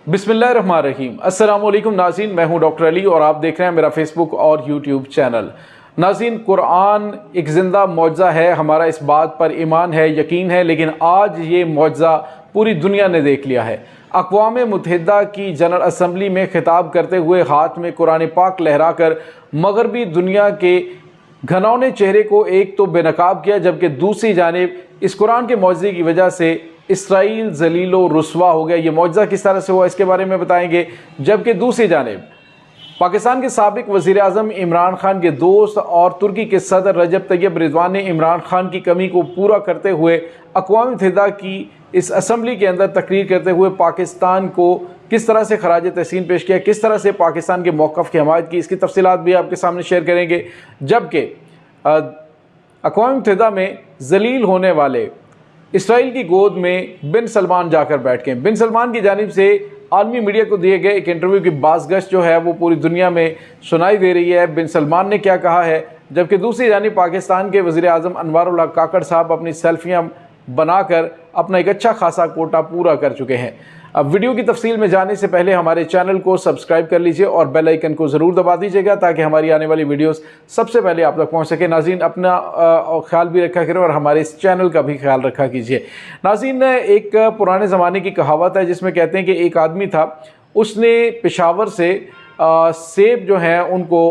बिस्मिल्लाहिर्रहमानिर्रहीम। अस्सलामुअलैकुम नाज़रीन, मैं हूं डॉक्टर अली और आप देख रहे हैं मेरा फेसबुक और यूट्यूब चैनल। नाज़रीन, कुरान एक ज़िंदा मौजज़ा है, हमारा इस बात पर ईमान है, यकीन है, लेकिन आज ये मौजज़ा पूरी दुनिया ने देख लिया है। अक़वाम मुत्तहिदा की जनरल असम्बली में खिताब करते हुए हाथ में कुरान पाक लहरा कर मगरबी दुनिया के घनौने चेहरे को एक तो बेनकाब किया, जबकि दूसरी जानिब इस कुरान के मौजज़े की वजह से इसराइल ज़लीलो रुस्वा हो गया। ये मौजज़ा किस तरह से हुआ इसके बारे में बताएंगे। जबकि दूसरी जानिब पाकिस्तान के साबिक़ वज़ीर आज़म इमरान खान के दोस्त और तुर्की के सदर रजब तैयब रिजवान ने इमरान खान की कमी को पूरा करते हुए अक़वाम मुत्तहिदा की इस असम्बली के अंदर तकरीर करते हुए पाकिस्तान को किस तरह से खराज तहसीन पेश किया, किस तरह से पाकिस्तान के मौक़िफ़ की हमायत की, इसकी तफसीलात भी आपके सामने शेयर करेंगे। जबकि अक़वाम मुत्तहिदा में ज़लील होने वाले इसराइल की गोद में बिन सलमान जाकर बैठ गए। बिन सलमान की जानिब से आलमी मीडिया को दिए गए एक इंटरव्यू की बाज़गश्त जो है वो पूरी दुनिया में सुनाई दे रही है। बिन सलमान ने क्या कहा है, जबकि दूसरी जानिब पाकिस्तान के वज़ीर आज़म अनवारुल हक काकड़ साहब अपनी सेल्फियाँ बनाकर अपना एक अच्छा खासा कोटा पूरा कर चुके हैं। अब वीडियो की तफसील में जाने से पहले हमारे चैनल को सब्सक्राइब कर लीजिए और बेल आइकन को ज़रूर दबा दीजिएगा ताकि हमारी आने वाली वीडियोस सबसे पहले आप तक पहुंच सके। नाज़रीन, अपना ख्याल भी रखा करें और हमारे इस चैनल का भी ख्याल रखा कीजिए। नाज़रीन, एक पुराने ज़माने की कहावत है जिसमें कहते हैं कि एक आदमी था, उसने पेशावर से सेब जो हैं उनको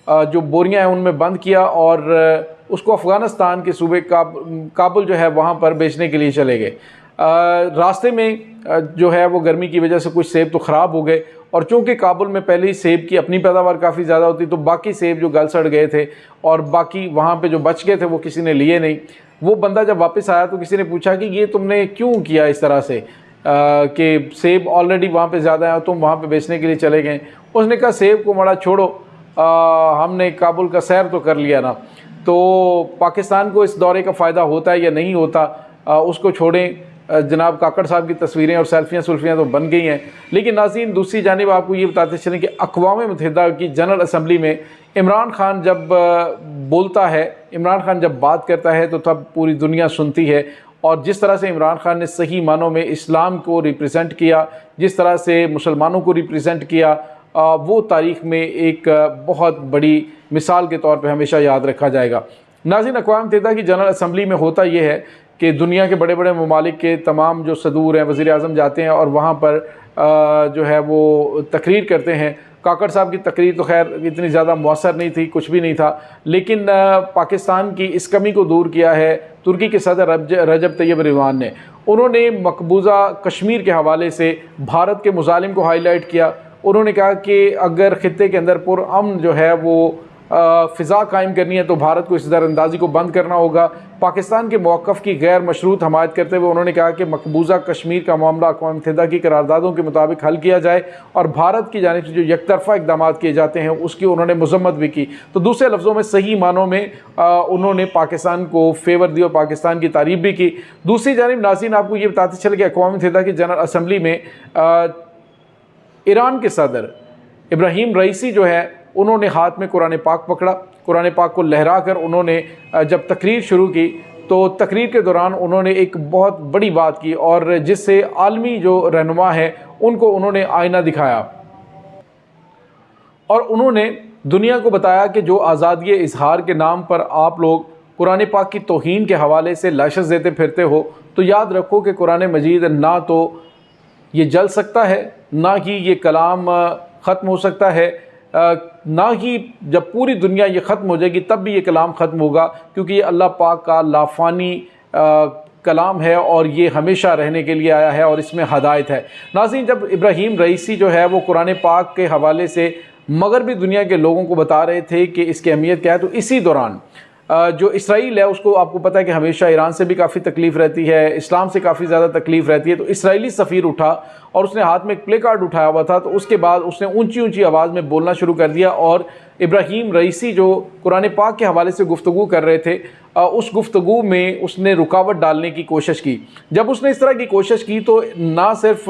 जो बोरियाँ हैं उनमें बंद किया और उसको अफ़गानिस्तान के सूबे काबुल जो है वहाँ पर बेचने के लिए चले गए। रास्ते में जो है वो गर्मी की वजह से कुछ सेब तो ख़राब हो गए और चूँकि काबुल में पहले ही सेब की अपनी पैदावार काफ़ी ज़्यादा होती, तो बाकी सेब जो गल सड़ गए थे और बाकी वहाँ पे जो बच गए थे वो किसी ने लिए नहीं। वो बंदा जब वापस आया तो किसी ने पूछा कि ये तुमने क्यों किया इस तरह से कि सेब ऑलरेडी वहाँ पे ज़्यादा है, तुम वहाँ पे बेचने के लिए चले गए। उसने कहा सेब को मड़ा छोड़ो, हमने काबुल का सैर तो कर लिया ना। तो पाकिस्तान को इस दौरे का फ़ायदा होता है या नहीं होता, उसको छोड़ें। जनाब काकड़ साहब की तस्वीरें और सेल्फियाँ तो बन गई हैं, लेकिन नाज़रीन दूसरी जानिब आपको ये बताते चलें कि अक़वाम मुत्तहिदा की जनरल असम्बली में इमरान खान जब बोलता है, इमरान खान जब बात करता है तो तब पूरी दुनिया सुनती है। और जिस तरह से इमरान खान ने सही मानों में इस्लाम को रिप्रेजेंट किया, जिस तरह से मुसलमानों को रिप्रेजेंट किया, वो तारीख़ में एक बहुत बड़ी मिसाल के तौर पर हमेशा याद रखा जाएगा। नाज़रीन, अक़वाम मुत्तहिदा की जनरल असम्बली में होता यह है कि दुनिया के बड़े बड़े ममालिक के तमाम जो सदूर हैं, वज़ीर आज़म जाते हैं और वहाँ पर जो है वो तकरीर करते हैं। काकड़ साहब की तकरीर तो खैर इतनी ज़्यादा मौसर नहीं थी, कुछ भी नहीं था, लेकिन पाकिस्तान की इस कमी को दूर किया है तुर्की के सदर रजब तैयब रिजवान ने। उन्होंने मकबूजा कश्मीर के हवाले से भारत के मुज़ालिम को हाईलाइट किया। उन्होंने कहा कि अगर ख़ित्ते के अंदर पुरअमन जो है वो फ़िज़ा कायम करनी है तो भारत को इस दरअंदाज़ी को बंद करना होगा। पाकिस्तान के मौक़िफ़ की गैर मशरूत हमायत करते हुए उन्होंने कहा कि मकबूजा कश्मीर का मामला अक़वाम मुत्तहिदा की करारदादों के मुताबिक हल किया जाए और भारत की जानिब से जो यकतरफ़ा इक़दाम किए जाते हैं उसकी उन्होंने मज़म्मत भी की। तो दूसरे लफ्ज़ों में सही मानों में उन्होंने पाकिस्तान को फेवर दिया और पाकिस्तान की तारीफ़ भी की। दूसरी जानिब नाज़रीन, आपको ये बताते चले कि अक़वाम मुत्तहिदा की जनरल असम्बली में ईरान के सदर इब्राहीम रईसी जो है उन्होंने हाथ में कुरान पाक पकड़ा। कुरान पाक को लहरा कर उन्होंने जब तकरीर शुरू की तो तकरीर के दौरान उन्होंने एक बहुत बड़ी बात की और जिससे आलमी जो रहनुमा है उनको उन्होंने आईना दिखाया और उन्होंने दुनिया को बताया कि जो आज़ादी इजहार के नाम पर आप लोग कुरान पाक की तौहीन के हवाले से लाशें देते फिरते हो, तो याद रखो कि कुरान मजीद ना तो ये जल सकता है, ना ही ये कलाम ख़त्म हो सकता है, ना ही जब पूरी दुनिया ये ख़त्म हो जाएगी तब भी ये कलाम ख़त्म होगा, क्योंकि ये अल्लाह पाक का लाफ़ानी कलाम है और ये हमेशा रहने के लिए आया है और इसमें हदायत है। नाज़रीन, जब इब्राहीम रईसी जो है वो कुरान पाक के हवाले से मगरबी दुनिया के लोगों को बता रहे थे कि इसकी अहमियत क्या है, तो इसी दौरान जो इसराइल है उसको आपको पता है कि हमेशा ईरान से भी काफ़ी तकलीफ़ रहती है, इस्लाम से काफ़ी ज़्यादा तकलीफ़ रहती है। तो इसराइली सफ़ीर उठा और उसने हाथ में एक प्ले कार्ड उठाया हुआ था, तो उसके बाद उसने ऊंची ऊंची आवाज़ में बोलना शुरू कर दिया और इब्राहीम रईसी जो कुरान पाक के हवाले से गुफ्तगू कर रहे थे उस गुफ्तगू में उसने रुकावट डालने की कोशिश की। जब उसने इस तरह की कोशिश की तो ना सिर्फ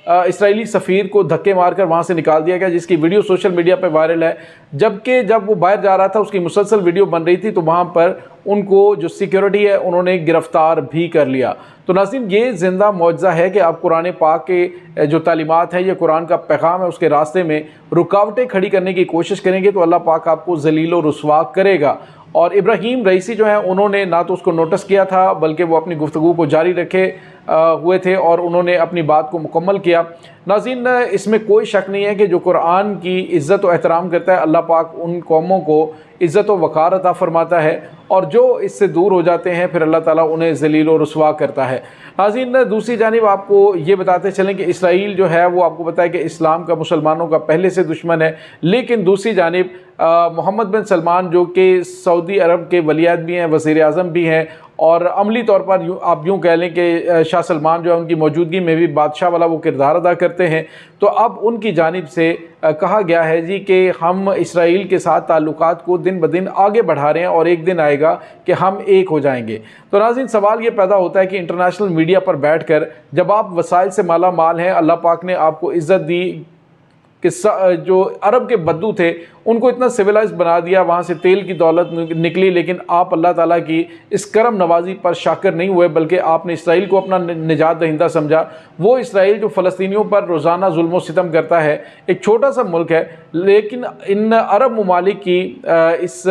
इसराइली सफ़ीर को धक्के मारकर वहाँ से निकाल दिया गया, जिसकी वीडियो सोशल मीडिया पर वायरल है। जबकि जब वो बाहर जा रहा था उसकी मुसलसल वीडियो बन रही थी, तो वहाँ पर उनको जो सिक्योरिटी है उन्होंने गिरफ्तार भी कर लिया। तो नाज़रीन, ये ज़िंदा मौजज़ा है कि आप कुरान पाक के जो तालीमात हैं, ये कुरान का पैगाम है, उसके रास्ते में रुकावटें खड़ी करने की कोशिश करेंगे तो अल्लाह पाक आपको ज़लील व रुसवा करेगा। और इब्राहीम रईसी जो हैं उन्होंने ना तो उसको नोटिस किया था, बल्कि वो अपनी गुफ्तगू को जारी रखे हुए थे और उन्होंने अपनी बात को मुकम्मल किया। नाज़रीन, इसमें कोई शक नहीं है कि जो कुरान की इज़्ज़त व एहतराम करता है, अल्लाह पाक उन कौमों को इज़्ज़त व वक़ार अता फरमाता है, और जो इससे दूर हो जाते हैं फिर अल्लाह ताला उन्हें ज़लील व रुसवा करता है। नाज़रीन, दूसरी जानिब आपको ये बताते चलें कि इसराइल जो है वो आपको पता है कि इस्लाम का, मुसलमानों का पहले से दुश्मन है। लेकिन दूसरी जानिब मोहम्मद बिन सलमान जो कि सऊदी अरब के वलीअहद भी हैं, वज़ीर आज़म भी हैं, और अमली तौर पर आप यूँ कह लें कि शाह सलमान जो है उनकी मौजूदगी में भी बादशाह वाला वो किरदार अदा करते हैं। तो अब उनकी जानिब से कहा गया है जी कि हम इसराइल के साथ ताल्लुकात को दिन ब दिन आगे बढ़ा रहे हैं और एक दिन आएगा कि हम एक हो जाएंगे। तो नाज़रीन, सवाल ये पैदा होता है कि इंटरनेशनल मीडिया पर बैठकर जब आप वसाइल से माला माल हैं, अल्लाह पाक ने आपको इज़्ज़त दी कि जो अरब के बद्दू थे उनको इतना सिविलाइज बना दिया, वहाँ से तेल की दौलत निकली, लेकिन आप अल्लाह ताला की इस करम नवाजी पर शाकर नहीं हुए, बल्कि आपने इसराइल को अपना निजात दहिंदा समझा। वो इसराइल जो फ़लस्तीनियों पर रोज़ाना जुल्म व सितम करता है, एक छोटा सा मुल्क है, लेकिन इन अरब ममालिक की इस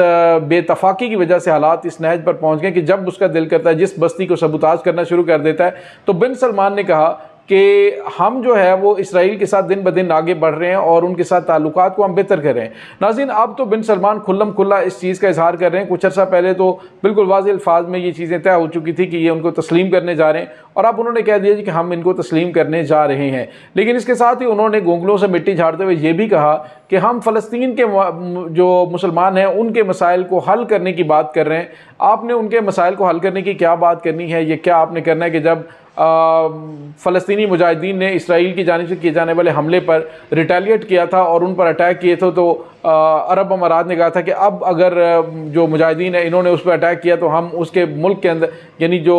बेतफाकी की वजह से हालात इस नहज पर पहुँच गए कि जब उसका दिल करता है जिस बस्ती को सबूताज करना शुरू कर देता है। तो बिन सलमान ने कहा कि हम जो है वो इसराइल के साथ दिन ब दिन आगे बढ़ रहे हैं और उनके साथ ताल्लुकात को हम बेहतर कर रहे हैं। नाज़रीन, अब तो बिन सलमान खुल्लम खुल्ला इस चीज़ का इजहार कर रहे हैं। कुछ अर्सा पहले तो बिल्कुल वाज़ेह अल्फाज में ये चीज़ें तय हो चुकी थी कि ये उनको तस्लीम करने जा रहे हैं, और अब उन्होंने कह दिया कि हम इनको तस्लीम करने जा रहे हैं। लेकिन इसके साथ ही उन्होंने गोंगलों से मिट्टी झाड़ते हुए ये भी कहा कि हम फ़लस्तीन के जो मुसलमान हैं उनके मसाइल को हल करने की बात कर रहे हैं। आपने उनके मसाइल को हल करने की क्या बात करनी है? ये क्या आपने करना है कि जब फ़लस्तीनी मुजाहिदीन ने इसराइल की जानिब से किए जाने वाले हमले पर रिटेलिएट किया था और उन पर अटैक किए थे, तो अरब अमारात ने कहा था कि अब अगर जो मुजाहिदीन है इन्होंने उस पर अटैक किया तो हम उसके मुल्क के अंदर, यानी जो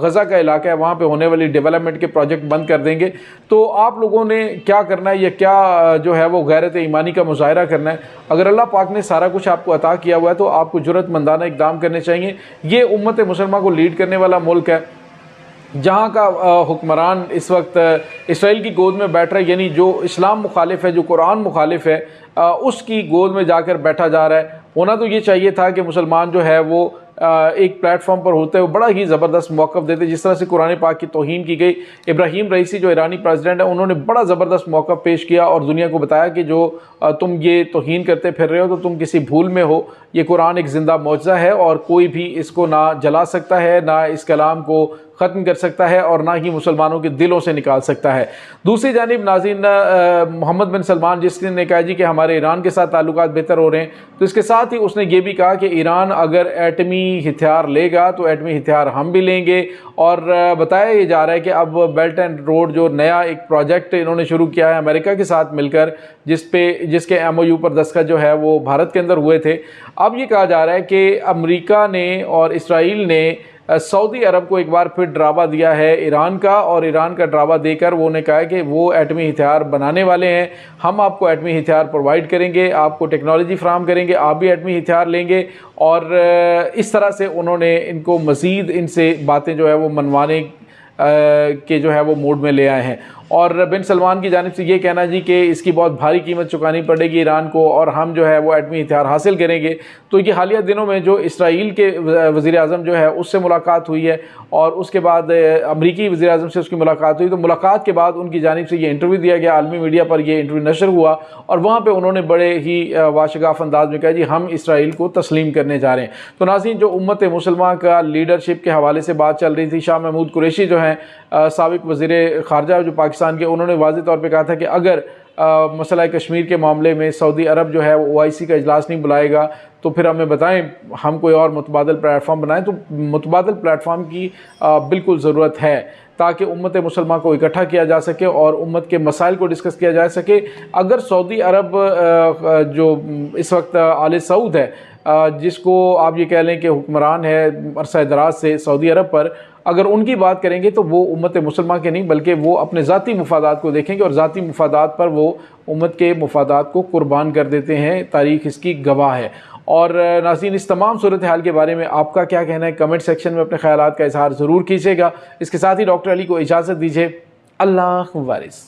गज़ा का इलाका है वहाँ पे होने वाली डेवलपमेंट के प्रोजेक्ट बंद कर देंगे। तो आप लोगों ने क्या करना है? या क्या जो है वो गैरत ईमानी का मुजाहरा करना है? अगर अल्लाह पाक ने सारा कुछ आपको अता किया हुआ है तो आपको जुर्रतमंदाना इक़दाम करने चाहिए। ये उम्मत मुसलमान को लीड करने वाला मुल्क है, जहाँ का हुक्मरान इस वक्त इसराइल की गोद में बैठ रहा है, यानी जो इस्लाम मुखालिफ है, जो कुरान मुखालिफ है, उसकी गोद में जाकर बैठा जा रहा है। होना तो ये चाहिए था कि मुसलमान जो है वो एक प्लेटफॉर्म पर होते हुए बड़ा ही ज़बरदस्त मौक़िफ़ देते। जिस तरह से कुरान पाक की तौहीन की गई, इब्राहीम रईसी जो ईरानी प्रेसिडेंट है उन्होंने बड़ा ज़बरदस्त मौक़िफ़ पेश किया और दुनिया को बताया कि जो तुम ये तौहीन करते फिर रहे हो तो तुम किसी भूल में हो। ये कुरान एक ज़िंदा मौजज़ा है और कोई भी इसको ना जला सकता है, ना इस कलाम को ख़त्म कर सकता है और ना ही मुसलमानों के दिलों से निकाल सकता है। दूसरी जानिब नाज़रीन, मोहम्मद बिन सलमान जिसने कहा जी कि हमारे ईरान के साथ ताल्लुकात बेहतर हो रहे हैं, तो इसके साथ ही उसने ये भी कहा कि ईरान अगर एटमी हथियार लेगा तो एटमी हथियार हम भी लेंगे। और बताया जा रहा है कि अब बेल्ट एंड रोड जो नया एक प्रोजेक्ट इन्होंने शुरू किया है अमेरिका के साथ मिलकर, जिसके MOU पर दस्तखत जो है वो भारत के अंदर हुए थे। अब ये कहा जा रहा है कि अमेरिका ने और इसराइल ने सऊदी अरब को एक बार फिर ड्रावा दिया है ईरान का, और ईरान का ड्रावा देकर वो ने कहा है कि वो एटमी हथियार बनाने वाले हैं, हम आपको एटमी हथियार प्रोवाइड करेंगे, आपको टेक्नोलॉजी फ्राहम करेंगे, आप भी एटमी हथियार लेंगे। और इस तरह से उन्होंने इनको मज़ीद इनसे बातें जो है वो मनवाने के जो है वो मूड में ले आए हैं। और बिन सलमान की जानिब से ये कहना जी कि इसकी बहुत भारी कीमत चुकानी पड़ेगी ईरान को और हम जो है वो एटमी हथियार हासिल करेंगे। तो ये हालिया दिनों में जो इसराइल के वज़ीर आज़म जो है उससे मुलाकात हुई है और उसके बाद अमरीकी वज़ीर आज़म से उसकी मुलाकात हुई। तो मुलाकात के बाद उनकी जानिब से ये इंटरव्यू दिया गया, आलमी मीडिया पर ये इंटरव्यू नशर हुआ और वहाँ पर उन्होंने बड़े ही वाशगाफ अंदाज में कहा जी हम इसराइल को तस्लीम करने जा रहे हैं। तो नाज़रीन, जो उम्मत मुसलमान का लीडरशिप के हवाले से बात चल रही थी, शाह महमूद कुरैशी जो हैं साबिक़ वज़ीर ख़ारजा जो पाकिस्तान के, उन्होंने वाज़ेह तौर पे कहा था कि अगर मसला कश्मीर के मामले में सऊदी अरब जो है वो OIC का इजलास नहीं बुलाएगा तो फिर हमें बताएं, हम कोई और मुतबादल प्लेटफॉर्म बनाएं। तो मुतबादल प्लेटफॉर्म की बिल्कुल ज़रूरत है ताकि उम्मत मुसलमान को इकट्ठा किया जा सके और उम्मत के मसाइल को डिस्कस किया जा सके। अगर सऊदी अरब जो इस वक्त आले सऊद है, जिसको आप ये कह लें कि हुक्मरान है अरसा दराज से सऊदी अरब पर, अगर उनकी बात करेंगे तो वो उम्मत मुसलमान के नहीं बल्कि वो अपने ज़ाती मुफादात को देखेंगे और ज़ाती मुफादात पर वो उम्मत के मुफादात को कुर्बान कर देते हैं। तारीख़ इसकी गवाह है। और नाज़रीन, इस तमाम सूरत हाल के बारे में आपका क्या कहना है, कमेंट सेक्शन में अपने ख़यालात का इज़हार ज़रूर कीजिएगा। इसके साथ ही डॉक्टर अली को इजाज़त दीजिए। अल्लाह वारिस।